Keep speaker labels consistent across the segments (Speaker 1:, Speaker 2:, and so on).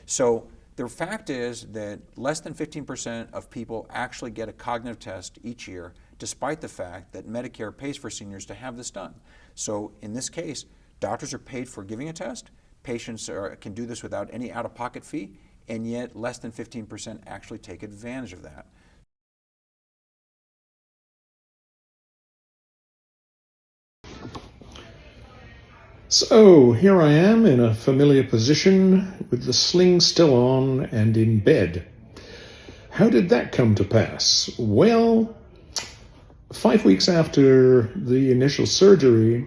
Speaker 1: So the fact is that less than 15% of people actually get a cognitive test each year, despite the fact that Medicare pays for seniors to have this done. So in this case, doctors are paid for giving a test, patients can do this without any out-of-pocket fee, and yet less than 15% actually take advantage of that.
Speaker 2: So here I am in a familiar position with the sling still on and in bed. How did that come to pass? Well, 5 weeks after the initial surgery,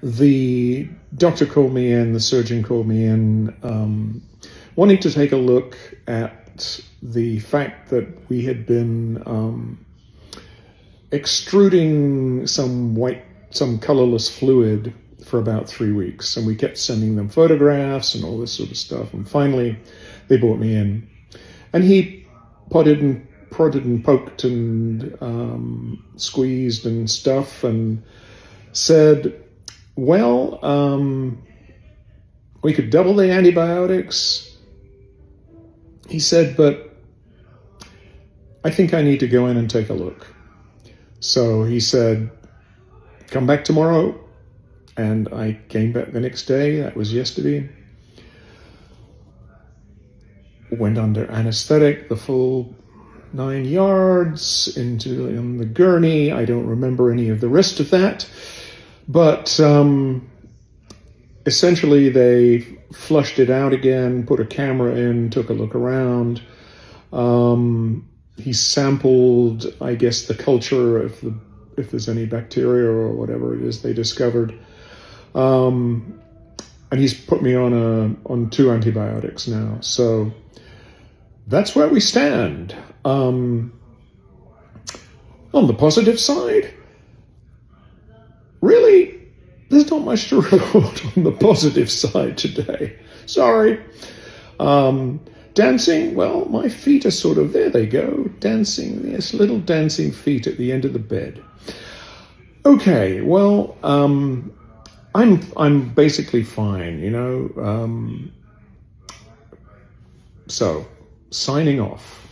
Speaker 2: the doctor called me in, the surgeon called me in, wanting to take a look at the fact that we had been extruding some colorless fluid for about 3 weeks. And we kept sending them photographs and all this sort of stuff. And finally, they brought me in. And he prodded and poked and squeezed and stuff and said, well, we could double the antibiotics. He said, but I think I need to go in and take a look. So he said, come back tomorrow. And I came back the next day. That was yesterday. Went under anesthetic, the full 9 yards, in the gurney. I don't remember any of the rest of that. But essentially they flushed it out again, put a camera in, took a look around. He sampled, I guess, the culture of if there's any bacteria or whatever it is they discovered. And he's put me on 2 antibiotics now. So that's where we stand. On the positive side, really, there's not much to report on the positive side today. Sorry. Dancing, well, my feet are sort of, there they go, dancing, yes, little dancing feet at the end of the bed. Okay, well, I'm basically fine, you know. So, signing off.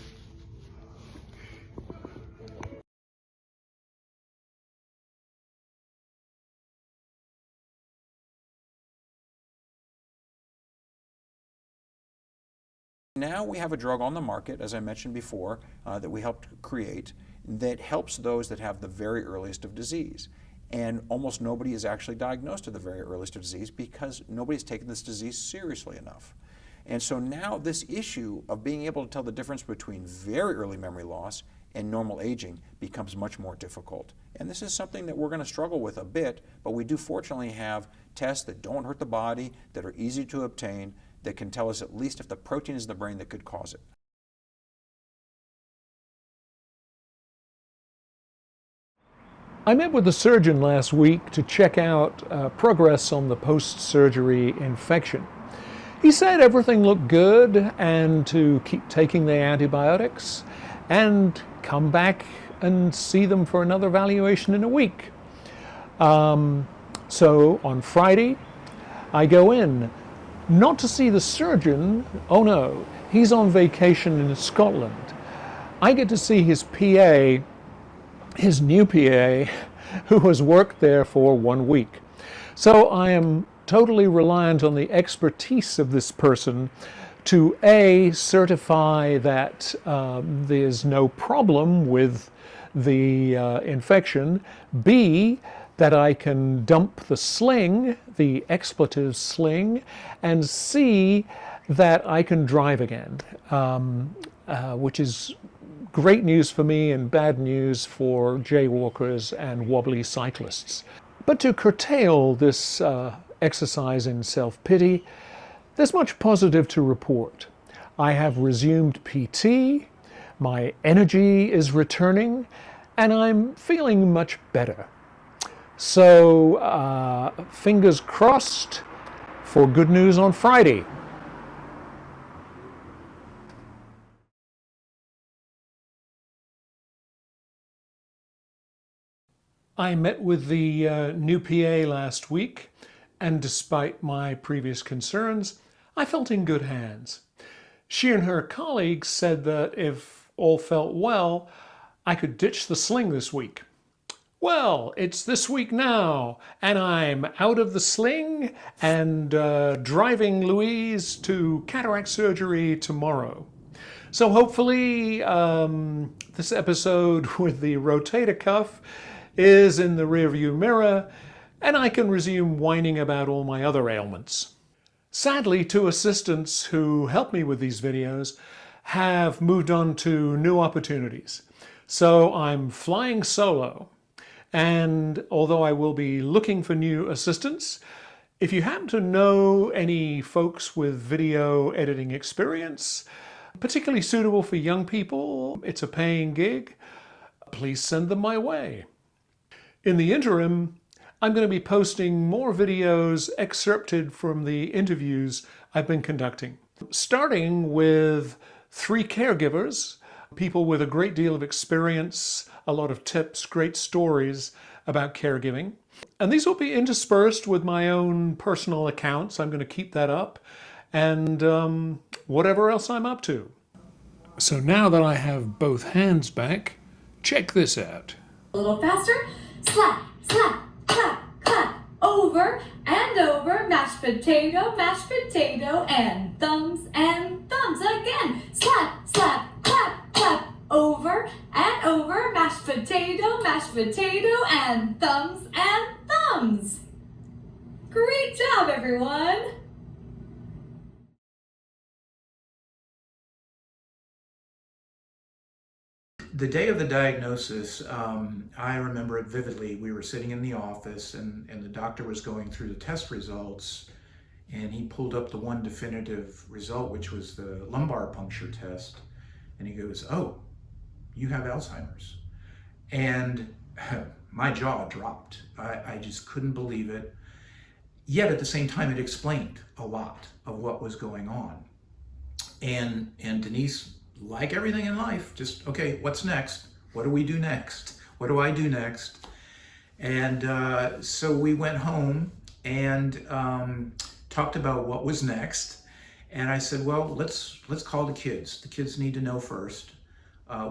Speaker 1: Now we have a drug on the market, as I mentioned before, that we helped create, that helps those that have the very earliest of disease. And almost nobody is actually diagnosed with the very earliest of disease because nobody's taken this disease seriously enough. And so now this issue of being able to tell the difference between very early memory loss and normal aging becomes much more difficult. And this is something that we're going to struggle with a bit, but we do fortunately have tests that don't hurt the body, that are easy to obtain, that can tell us at least if the protein is in the brain that could cause it.
Speaker 3: I met with the surgeon last week to check out progress on the post-surgery infection. He said everything looked good and to keep taking the antibiotics and come back and see them for another evaluation in a week. So on Friday, I go in, not to see the surgeon, oh no, he's on vacation in Scotland. I get to see his PA, his new PA, who has worked there for 1 week. So I am totally reliant on the expertise of this person to A, certify that there's no problem with the infection, B, that I can dump the sling, the expletive sling, and C, that I can drive again, which is great news for me and bad news for jaywalkers and wobbly cyclists. But to curtail this exercise in self-pity, there's much positive to report. I have resumed PT, my energy is returning, and I'm feeling much better. So fingers crossed for good news on Friday. I met with the new PA last week, and despite my previous concerns, I felt in good hands. She and her colleagues said that if all felt well, I could ditch the sling this week. Well, it's this week now, and I'm out of the sling and driving Louise to cataract surgery tomorrow. So hopefully this episode with the rotator cuff is in the rearview mirror and I can resume whining about all my other ailments. Sadly, two assistants who help me with these videos have moved on to new opportunities. So I'm flying solo. And although I will be looking for new assistants, if you happen to know any folks with video editing experience, particularly suitable for young people, it's a paying gig, please send them my way. In the interim, I'm going to be posting more videos excerpted from the interviews I've been conducting, starting with 3 caregivers, people with a great deal of experience, a lot of tips, great stories about caregiving. And these will be interspersed with my own personal accounts. I'm going to keep that up, and whatever else I'm up to. So now that I have both hands back, check this out.
Speaker 4: A little faster. Slap, slap, clap, clap. Over and over. Mashed potato, and thumbs and thumbs. Again. Slap, slap, clap, clap. Over and over. Mashed potato, and thumbs. Great job, everyone.
Speaker 5: The day of the diagnosis, I remember it vividly. We were sitting in the office and the doctor was going through the test results, and he pulled up the one definitive result, which was the lumbar puncture test. And he goes, "Oh, you have Alzheimer's." And my jaw dropped. I just couldn't believe it. Yet at the same time, it explained a lot of what was going on. And Denise, like everything in life, just, okay, what's next? What do we do next? What do I do next? And so we went home and talked about what was next. And I said, well, let's call the kids. The kids need to know first.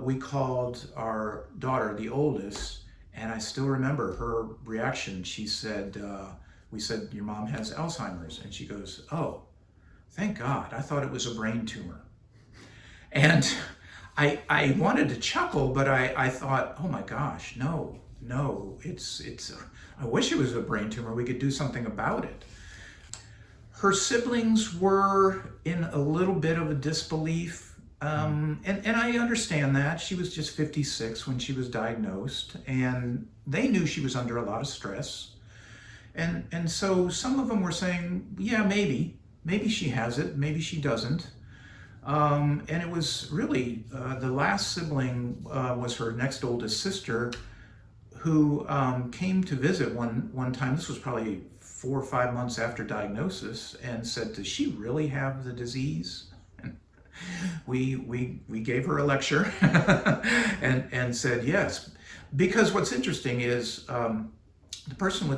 Speaker 5: We called our daughter, the oldest, and I still remember her reaction. She said, we said, "Your mom has Alzheimer's." And she goes, "Oh, thank God. I thought it was a brain tumor." And I wanted to chuckle, but I thought, oh my gosh, no, I wish it was a brain tumor. We could do something about it. Her siblings were in a little bit of a disbelief, and I understand that. She was just 56 when she was diagnosed, and they knew she was under a lot of stress. And so some of them were saying, yeah, maybe she has it, maybe she doesn't. And it was really, the last sibling was her next oldest sister, who came to visit one time. This was probably 4 or 5 months after diagnosis, and said, "Does she really have the disease?" And we gave her a lecture and said yes. Because what's interesting is the person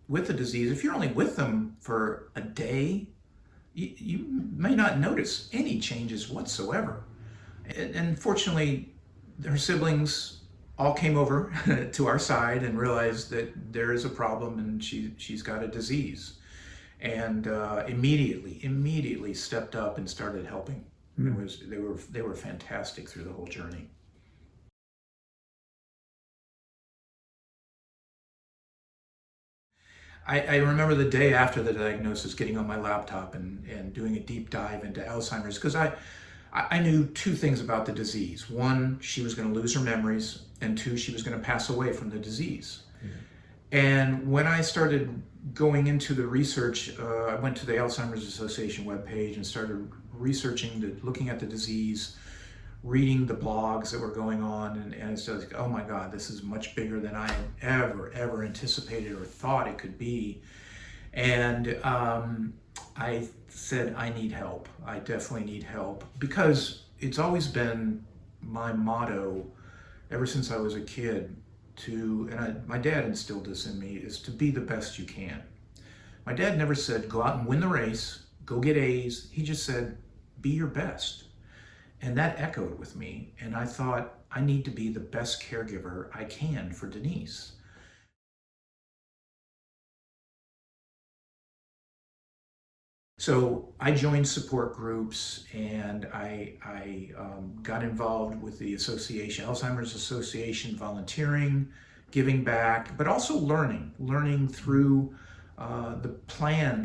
Speaker 5: with the disease, if you're only with them for a day, you may not notice any changes whatsoever. And fortunately, her siblings all came over to our side and realized that there is a problem and she's got a disease, and immediately stepped up and started helping. They were fantastic through the whole journey. I remember the day after the diagnosis, getting on my laptop and doing a deep dive into Alzheimer's, because I knew 2 things about the disease. 1, she was going to lose her memories, and 2, she was going to pass away from the disease. And when I started going into the research, I went to the Alzheimer's Association webpage and started researching, looking at the disease, reading the blogs that were going on, and it's just like, oh my God, this is much bigger than I had ever anticipated or thought it could be. And I said, I need help. I definitely need help, because it's always been my motto ever since I was a kid my dad instilled this in me, is to be the best you can. My dad never said, go out and win the race, go get A's. He just said, be your best. And that echoed with me. And I thought, I need to be the best caregiver I can for Denise. So I joined support groups, and I got involved with the association, Alzheimer's Association, volunteering, giving back, but also learning through the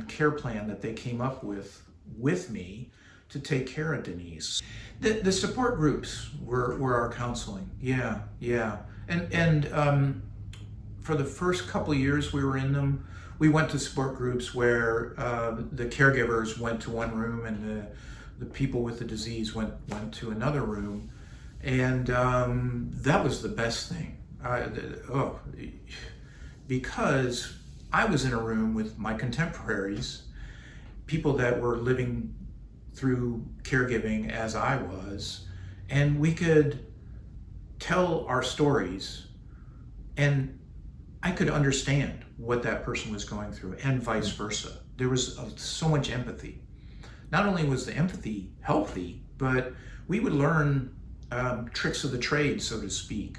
Speaker 5: care plan that they came up with me to take care of Denise. The support groups were our counseling. Yeah. And for the first couple of years we were in them, we went to support groups where the caregivers went to one room and the people with the disease went to another room. And that was the best thing. Because I was in a room with my contemporaries, people that were living through caregiving as I was, and we could tell our stories, and I could understand what that person was going through, and vice versa. There was so much empathy. Not only was the empathy healthy, but we would learn tricks of the trade, so to speak,